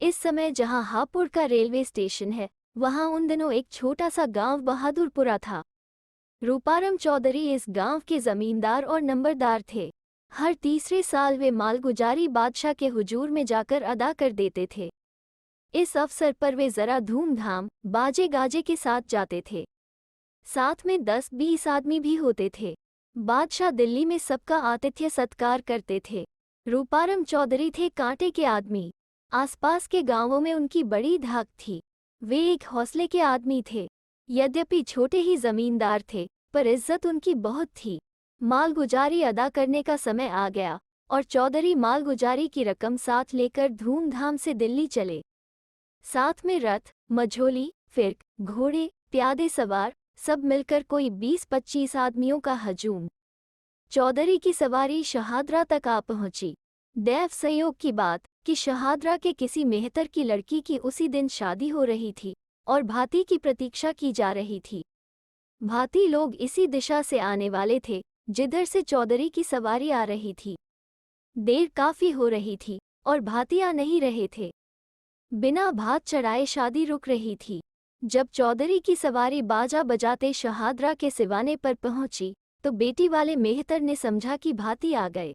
इस समय जहां हापुड़ का रेलवे स्टेशन है, वहां उन दिनों एक छोटा सा गांव बहादुरपुरा था। रूपाराम चौधरी इस गांव के जमींदार और नंबरदार थे। हर तीसरे साल वे मालगुजारी बादशाह के हुजूर में जाकर अदा कर देते थे। इस अवसर पर वे जरा धूमधाम बाजे गाजे के साथ जाते थे। साथ में 10-20 आदमी भी होते थे। बादशाह दिल्ली में सबका आतिथ्य सत्कार करते थे। रूपाराम चौधरी थे कांटे के आदमी। आसपास के गांवों में उनकी बड़ी धाक थी। वे एक हौसले के आदमी थे। यद्यपि छोटे ही जमींदार थे, पर इज्जत उनकी बहुत थी। मालगुजारी अदा करने का समय आ गया और चौधरी मालगुजारी की रकम साथ लेकर धूमधाम से दिल्ली चले। साथ में रथ, मझोली, फिरक, घोड़े, प्यादे सवार, सब मिलकर कोई 20-25 आदमियों का हजूम। चौधरी की सवारी शहादरा तक आ पहुंची। दैव संयोग की बात कि शहादरा के किसी मेहतर की लड़की की उसी दिन शादी हो रही थी और भाती की प्रतीक्षा की जा रही थी। भाती लोग इसी दिशा से आने वाले थे जिधर से चौधरी की सवारी आ रही थी। देर काफी हो रही थी और भाती आ नहीं रहे थे। बिना भात चढ़ाए शादी रुक रही थी। जब चौधरी की सवारी बाजा बजाते शहादरा के सिवाने पर पहुंची, तो बेटी वाले मेहतर ने समझा कि भाती आ गए।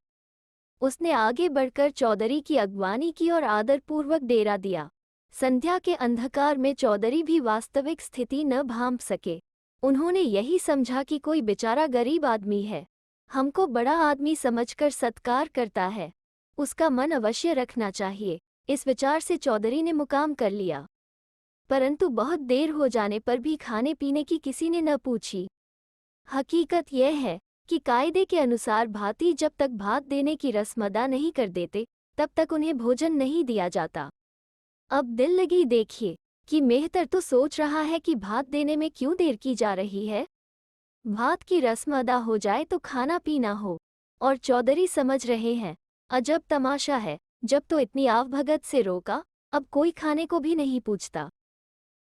उसने आगे बढ़कर चौधरी की अगवानी की और आदरपूर्वक डेरा दिया। संध्या के अंधकार में चौधरी भी वास्तविक स्थिति न भांप सके। उन्होंने यही समझा कि कोई बेचारा गरीब आदमी है, हमको बड़ा आदमी समझकर सत्कार करता है, उसका मन अवश्य रखना चाहिए। इस विचार से चौधरी ने मुकाम कर लिया। परंतु बहुत देर हो जाने पर भी खाने पीने की किसी ने न पूछी। हकीकत यह है कि कायदे के अनुसार भाती जब तक भात देने की रस्म अदा नहीं कर देते, तब तक उन्हें भोजन नहीं दिया जाता। अब दिल लगी देखिए कि मेहतर तो सोच रहा है कि भात देने में क्यों देर की जा रही है। भात की रस्म अदा हो जाए तो खाना पीना हो, और चौधरी समझ रहे हैं अजब तमाशा है, जब तो इतनी आवभगत से रोका, अब कोई खाने को भी नहीं पूछता।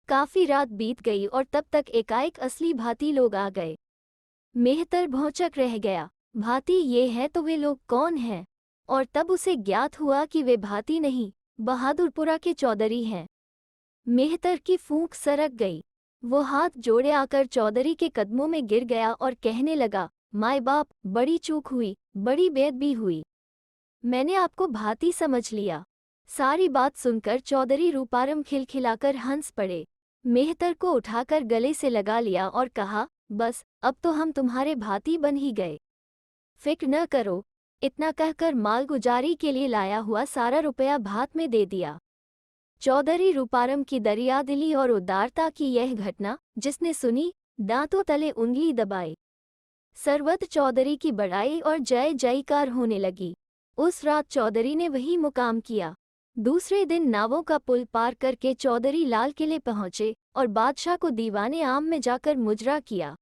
काफी रात बीत गई और तब तक एकाएक असली भाती लोग आ गए। मेहतर भौंचक रह गया, भाती ये है तो वे लोग कौन हैं? और तब उसे ज्ञात हुआ कि वे भाती नहीं, बहादुरपुरा के चौधरी हैं। मेहतर की फूंक सरक गई। वो हाथ जोड़े आकर चौधरी के कदमों में गिर गया और कहने लगा, माय बाप, बड़ी चूक हुई, बड़ी बेअदबी हुई। मैंने आपको भाती समझ लिया। सारी बात सुनकर चौधरी रूपाराम खिलखिलाकर हंस पड़े। मेहतर को उठाकर गले से लगा लिया और कहा, बस अब तो हम तुम्हारे भाती बन ही गए। फिक्र न करो। इतना कहकर मालगुजारी के लिए लाया हुआ सारा रुपया भात में दे दिया। चौधरी रूपाराम की दरियादिली और उदारता की यह घटना जिसने सुनी, दांतों तले उंगली दबाई। सर्वत्र चौधरी की बड़ाई और जय जयकार होने लगी। उस रात चौधरी ने वही मुकाम किया। दूसरे दिन नावों का पुल पार करके चौधरी लाल किले पहुंचे और बादशाह को दीवाने आम में जाकर मुजरा किया।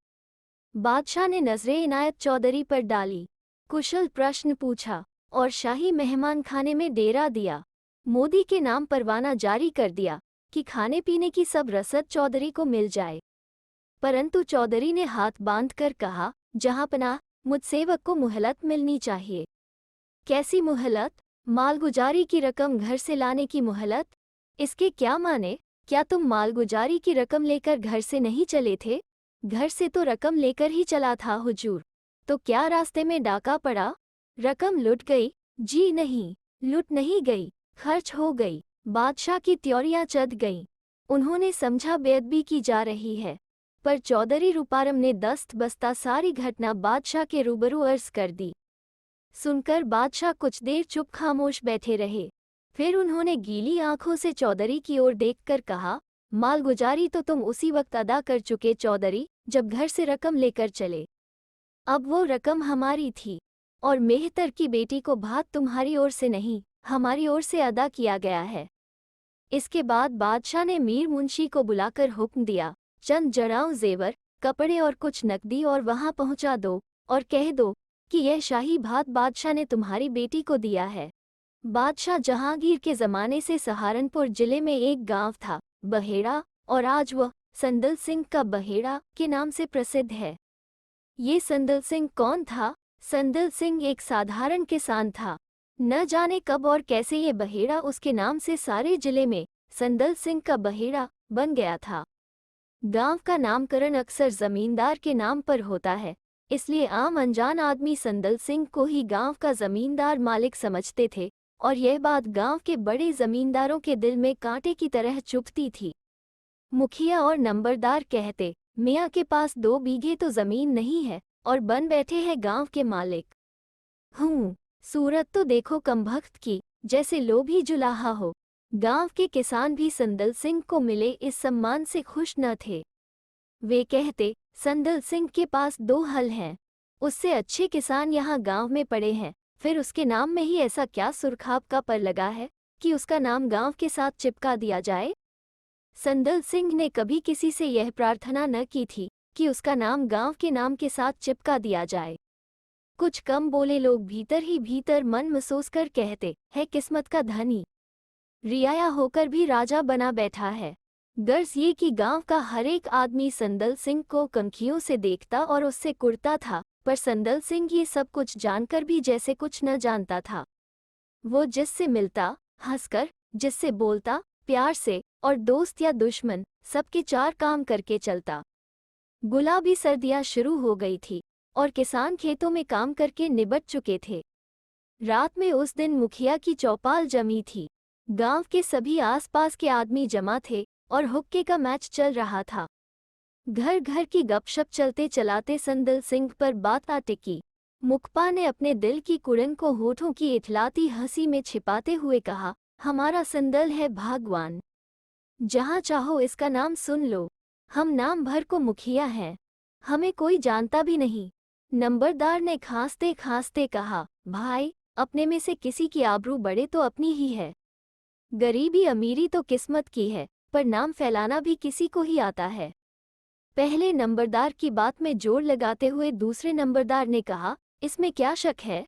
बादशाह ने नजरे इनायत चौधरी पर डाली, कुशल प्रश्न पूछा और शाही मेहमान खाने में डेरा दिया। मोदी के नाम परवाना जारी कर दिया कि खाने पीने की सब रसद चौधरी को मिल जाए। परंतु चौधरी ने हाथ बांधकर कहा, जहांपनाह, मुझ सेवक को मुहलत मिलनी चाहिए। कैसी मुहलत? मालगुजारी की रकम घर से लाने की मुहलत? इसके क्या माने? क्या तुम मालगुजारी की रकम लेकर घर से नहीं चले थे? घर से तो रकम लेकर ही चला था हुजूर। तो क्या रास्ते में डाका पड़ा? रकम लुट गई? जी नहीं, लुट नहीं गई, खर्च हो गई। बादशाह की त्योरियां चढ़ गईं। उन्होंने समझा बेअदबी की जा रही है। पर चौधरी रूपाराम ने दस्त बस्ता सारी घटना बादशाह के रूबरू अर्ज कर दी। सुनकर बादशाह कुछ देर चुप खामोश बैठे रहे। फिर उन्होंने गीली आंखों से चौधरी की ओर देखकर कहा, मालगुजारी तो तुम उसी वक्त अदा कर चुके चौधरी, जब घर से रकम लेकर चले। अब वो रकम हमारी थी और मेहतर की बेटी को भात तुम्हारी ओर से नहीं, हमारी ओर से अदा किया गया है। इसके बाद बादशाह ने मीर मुंशी को बुलाकर हुक्म दिया, चंद जड़ाऊ जेवर, कपड़े और कुछ नकदी और वहां पहुंचा दो और कह दो कि यह शाही भात बादशाह ने तुम्हारी बेटी को दिया है। बादशाह जहांगीर के ज़माने से सहारनपुर जिले में एक गांव था, बहेड़ा, और आज वह संदल सिंह का बहेड़ा के नाम से प्रसिद्ध है। ये संदल सिंह कौन था? संदल सिंह एक साधारण किसान था। न जाने कब और कैसे ये बहेड़ा उसके नाम से सारे जिले में संदल सिंह का बहेड़ा बन गया था। गांव का नामकरण अक्सर जमींदार के नाम पर होता है, इसलिए आम अनजान आदमी संदल सिंह को ही गांव का जमींदार मालिक समझते थे और यह बात गांव के बड़े जमींदारों के दिल में कांटे की तरह चुभती थी। मुखिया और नंबरदार कहते, मियाँ के पास 2 बीघे तो जमीन नहीं है और बन बैठे हैं गांव के मालिक। सूरत तो देखो कमबख्त की, जैसे लोभी जुलाहा हो। गांव के किसान भी संदल सिंह को मिले इस सम्मान से खुश न थे। वे कहते, संदल सिंह के पास 2 हल हैं, उससे अच्छे किसान यहाँ गांव में पड़े हैं, फिर उसके नाम में ही ऐसा क्या सुरखाब का पर लगा है कि उसका नाम गांव के साथ चिपका दिया जाए। संदल सिंह ने कभी किसी से यह प्रार्थना न की थी कि उसका नाम गांव के नाम के साथ चिपका दिया जाए। कुछ कम बोले लोग भीतर ही भीतर मन महसूस कर कहते, है किस्मत का धनी, रियाया होकर भी राजा बना बैठा है। गर्ज ये कि गांव का हर एक आदमी संदल सिंह को कनखियों से देखता और उससे कुड़ता था, पर संदल सिंह ये सब कुछ जानकर भी जैसे कुछ न जानता था। वो जिससे मिलता हंसकर, जिससे बोलता प्यार से, और दोस्त या दुश्मन सबके 4 काम करके चलता। गुलाबी सर्दियां शुरू हो गई थी और किसान खेतों में काम करके निबट चुके थे। रात में उस दिन मुखिया की चौपाल जमी थी। गांव के सभी आसपास के आदमी जमा थे और हुक्के का मैच चल रहा था। घर घर की गपशप चलते चलाते संदल सिंह पर बात आ टिकी। मुखपा ने अपने दिल की कुड़न को होठों की इठलाती हंसी में छिपाते हुए कहा, हमारा संदल है भागवान, जहाँ चाहो इसका नाम सुन लो। हम नाम भर को मुखिया हैं, हमें कोई जानता भी नहीं। नंबरदार ने खांसते खांसते कहा, भाई, अपने में से किसी की आबरू बढ़े तो अपनी ही है। गरीबी अमीरी तो किस्मत की है, पर नाम फैलाना भी किसी को ही आता है। पहले नंबरदार की बात में जोर लगाते हुए दूसरे नंबरदार ने कहा, इसमें क्या शक है।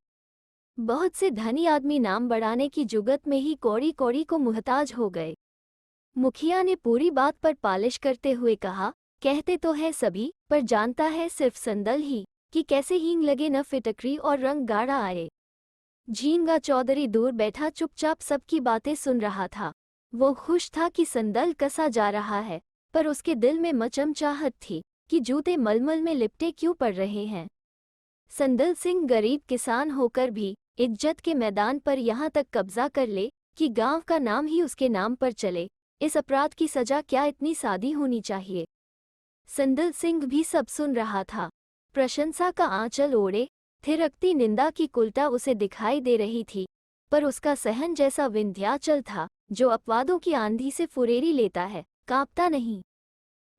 बहुत से धनी आदमी नाम बढ़ाने की जुगत में ही कौड़ी कौड़ी को मुहताज हो गए। मुखिया ने पूरी बात पर पालिश करते हुए कहा, कहते तो है सभी, पर जानता है सिर्फ संदल ही कि कैसे हींग लगे न फिटकरी और रंग गाढ़ा आए। झींगा चौधरी दूर बैठा चुपचाप सबकी बातें सुन रहा था। वो खुश था कि संदल कसा जा रहा है, पर उसके दिल में मचमचाहट थी कि जूते मलमल में लिपटे क्यों पड़ रहे हैं। संदल सिंह गरीब किसान होकर भी इज्जत के मैदान पर यहाँ तक कब्जा कर ले कि गांव का नाम ही उसके नाम पर चले, इस अपराध की सजा क्या इतनी सादी होनी चाहिए। संदल सिंह भी सब सुन रहा था। प्रशंसा का आंचल ओढ़े थिरकती निंदा की कुलटा उसे दिखाई दे रही थी, पर उसका सहन जैसा विंध्याचल था जो अपवादों की आंधी से फुरेरी लेता है, कांपता नहीं।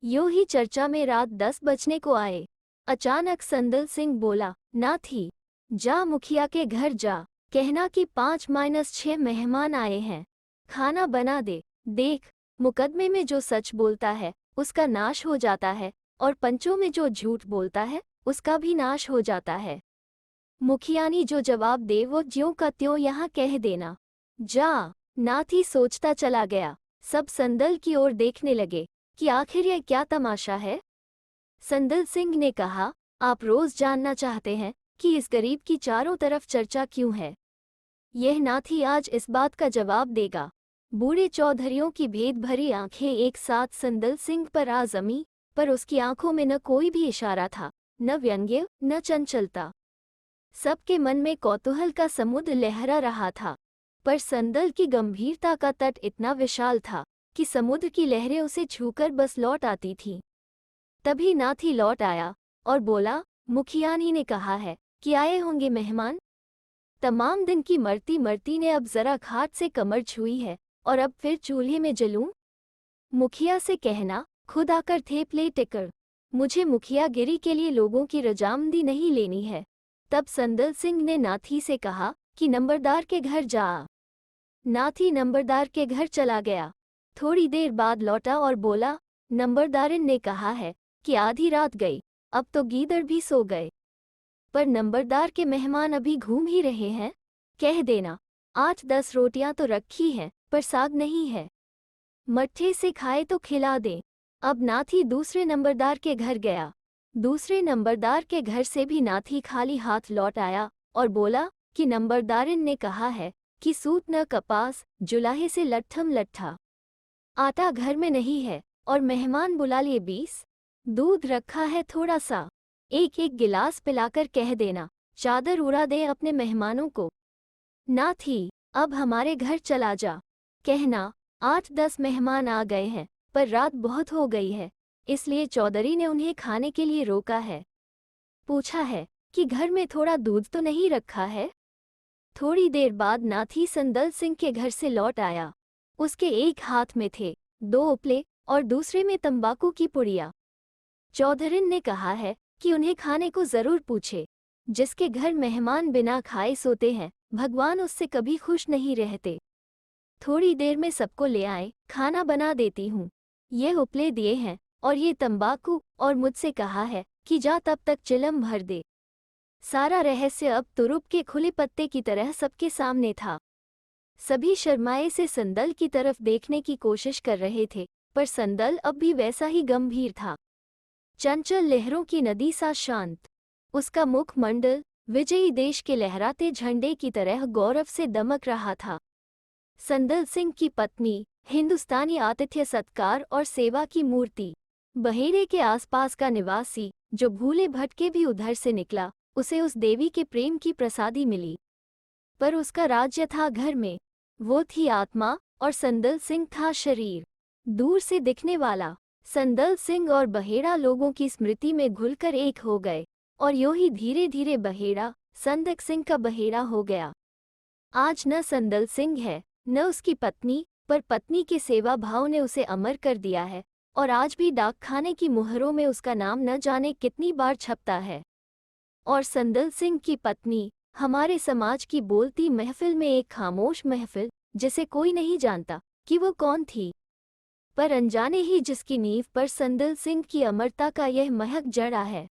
यूं ही चर्चा में रात 10 बजने को आए। अचानक संदल सिंह बोला, ना थी, जा मुखिया के घर जा, कहना कि 5-6 मेहमान आए हैं, खाना बना दे। देख, मुकदमे में जो सच बोलता है उसका नाश हो जाता है, और पंचों में जो झूठ बोलता है उसका भी नाश हो जाता है। मुखियानी जो जवाब दे वो ज्यों का त्यों यहाँ कह देना। जा। नाथी सोचता चला गया। सब संदल की ओर देखने लगे कि आखिर यह क्या तमाशा है। संदल सिंह ने कहा, आप रोज जानना चाहते हैं कि इस गरीब की चारों तरफ चर्चा क्यों है। यह नाथी आज इस बात का जवाब देगा। बूढ़े चौधरियों की भेद भरी आंखें एक साथ संदल सिंह पर आ जमी, पर उसकी आंखों में न कोई भी इशारा था, न व्यंग्य न चंचलता। सबके मन में कौतूहल का समुद्र लहरा रहा था, पर संदल की गंभीरता का तट इतना विशाल था कि समुद्र की लहरें उसे छूकर बस लौट आती थीं। तभी नाथी लौट आया और बोला, मुखियानी ने कहा है कि आए होंगे मेहमान। तमाम दिन की मरती मरती ने अब जरा खाट से कमर छुई है और अब फिर चूल्हे में जलूं। मुखिया से कहना, खुद आकर थेपले टिकर, मुझे मुखियागिरी के लिए लोगों की रजामंदी नहीं लेनी है। तब संदल सिंह ने नाथी से कहा कि नंबरदार के घर जा। नाथी नंबरदार के घर चला गया। थोड़ी देर बाद लौटा और बोला, नंबरदारिन ने कहा है कि आधी रात गई, अब तो गीदड़ भी सो गए, पर नंबरदार के मेहमान अभी घूम ही रहे हैं। कह देना, 8-10 रोटियां तो रखी हैं, पर साग नहीं है, मट्ठे से खाए तो खिला दें। अब नाथी दूसरे नंबरदार के घर गया। दूसरे नंबरदार के घर से भी नाथी खाली हाथ लौट आया और बोला कि नंबरदारिन ने कहा है कि सूत न कपास, जुलाहे से लट्ठम लट्ठा। आटा घर में नहीं है और मेहमान बुला लिए 20। दूध रखा है थोड़ा सा, एक एक गिलास पिलाकर कह देना चादर उड़ा दे अपने मेहमानों को। ना थी, अब हमारे घर चला जा। कहना 8-10 मेहमान आ गए हैं, पर रात बहुत हो गई है, इसलिए चौधरी ने उन्हें खाने के लिए रोका है। पूछा है कि घर में थोड़ा दूध तो नहीं रखा है। थोड़ी देर बाद नाथी संदल सिंह के घर से लौट आया। उसके एक हाथ में थे 2 उपले और दूसरे में तंबाकू की पुड़िया। चौधरिन ने कहा है कि उन्हें खाने को जरूर पूछे। जिसके घर मेहमान बिना खाए सोते हैं, भगवान उससे कभी खुश नहीं रहते। थोड़ी देर में सबको ले आए, खाना बना देती हूँ। ये उपले दिए हैं और ये तंबाकू, और मुझसे कहा है कि जा तब तक चिलम भर दे। सारा रहस्य अब तुरुप के खुले पत्ते की तरह सबके सामने था। सभी शर्माए से संदल की तरफ देखने की कोशिश कर रहे थे, पर संदल अब भी वैसा ही गंभीर था, चंचल लहरों की नदी सा शांत। उसका मुखमंडल विजयी देश के लहराते झंडे की तरह गौरव से दमक रहा था। संदल सिंह की पत्नी हिंदुस्तानी आतिथ्य सत्कार और सेवा की मूर्ति। बहेड़े के आसपास का निवासी जो भूले भटके भी उधर से निकला, उसे उस देवी के प्रेम की प्रसादी मिली। पर उसका राज्य था घर में, वो थी आत्मा और संदल सिंह था शरीर। दूर से दिखने वाला संदल सिंह और बहेड़ा लोगों की स्मृति में घुलकर एक हो गए, और यूं ही धीरे धीरे बहेड़ा संदक सिंह का बहेड़ा हो गया। आज न संदल सिंह है, न उसकी पत्नी, पर पत्नी के सेवा भाव ने उसे अमर कर दिया है, और आज भी डाकखाने की मुहरों में उसका नाम न जाने कितनी बार छपता है। और संदल सिंह की पत्नी हमारे समाज की बोलती महफिल में एक खामोश महफिल, जिसे कोई नहीं जानता कि वो कौन थी, पर अनजाने ही जिसकी नींव पर संदल सिंह की अमरता का यह महक जड़ा है।